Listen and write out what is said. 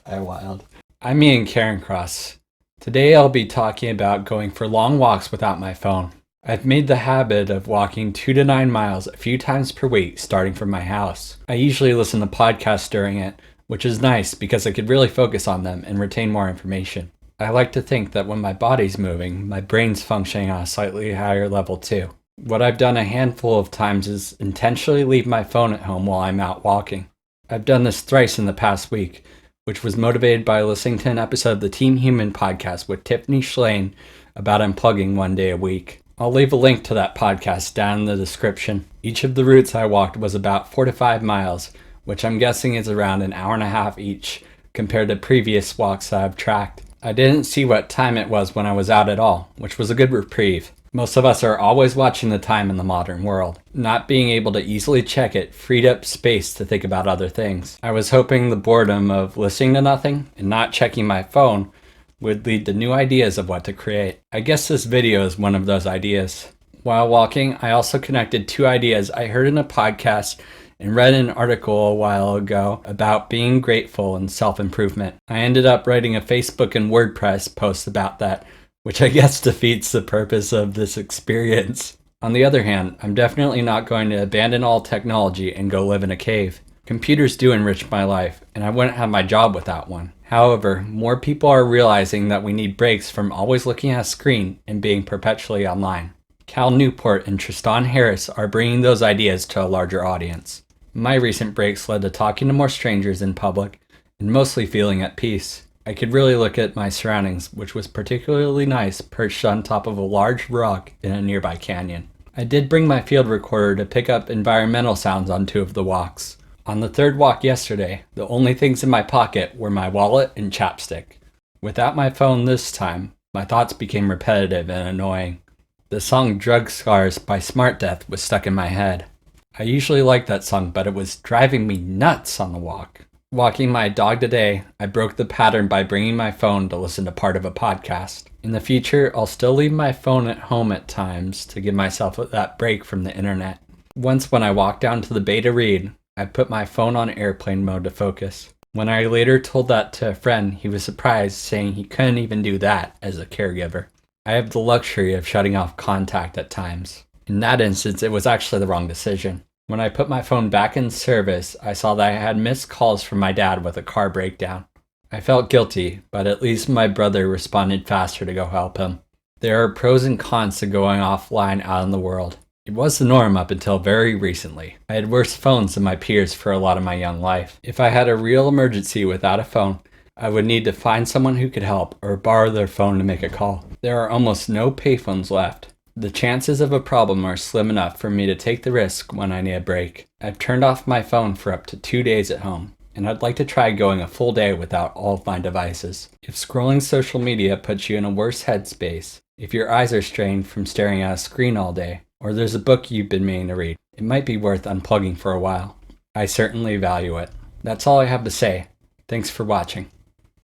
Wild. I'm Ian Carencross. Today I'll be talking about going for long walks without my phone. I've made the habit of walking 2 to 9 miles a few times per week starting from my house. I usually listen to podcasts during it, which is nice because I could really focus on them and retain more information. I like to think that when my body's moving, my brain's functioning on a slightly higher level too. What I've done a handful of times is intentionally leave my phone at home while I'm out walking. I've done this thrice in the past week, which was motivated by listening to an episode of the Team Human podcast with Tiffany Schlane about unplugging one day a week. I'll leave a link to that podcast down in the description. Each of the routes I walked was about 4 to 5 miles, which I'm guessing is around an hour and a half each compared to previous walks I've tracked. I didn't see what time it was when I was out at all, which was a good reprieve. Most of us are always watching the time in the modern world. Not being able to easily check it freed up space to think about other things. I was hoping the boredom of listening to nothing and not checking my phone would lead to new ideas of what to create. I guess this video is one of those ideas. While walking, I also connected 2 ideas I heard in a podcast and read an article a while ago about being grateful and self-improvement. I ended up writing a Facebook and WordPress post about that, which I guess defeats the purpose of this experience. On the other hand, I'm definitely not going to abandon all technology and go live in a cave. Computers do enrich my life, and I wouldn't have my job without one. However, more people are realizing that we need breaks from always looking at a screen and being perpetually online. Cal Newport and Tristan Harris are bringing those ideas to a larger audience. My recent breaks led to talking to more strangers in public and mostly feeling at peace. I could really look at my surroundings, which was particularly nice perched on top of a large rock in a nearby canyon. I did bring my field recorder to pick up environmental sounds on 2 of the walks. On the 3rd walk yesterday, the only things in my pocket were my wallet and chapstick. Without my phone this time, my thoughts became repetitive and annoying. The song Drug Scars by Smart Death was stuck in my head. I usually like that song, but it was driving me nuts on the walk. Walking my dog today, I broke the pattern by bringing my phone to listen to part of a podcast. In the future, I'll still leave my phone at home at times to give myself that break from the internet. Once when I walked down to the bay to read, I put my phone on airplane mode to focus. When I later told that to a friend, he was surprised, saying he couldn't even do that as a caregiver. I have the luxury of shutting off contact at times. In that instance, it was actually the wrong decision. When I put my phone back in service, I saw that I had missed calls from my dad with a car breakdown. I felt guilty, but at least my brother responded faster to go help him. There are pros and cons to going offline out in the world. It was the norm up until very recently. I had worse phones than my peers for a lot of my young life. If I had a real emergency without a phone, I would need to find someone who could help or borrow their phone to make a call. There are almost no payphones left. The chances of a problem are slim enough for me to take the risk when I need a break. I've turned off my phone for up to 2 days at home, and I'd like to try going a full day without all of my devices. If scrolling social media puts you in a worse headspace, if your eyes are strained from staring at a screen all day, or there's a book you've been meaning to read, it might be worth unplugging for a while. I certainly value it. That's all I have to say. Thanks for watching.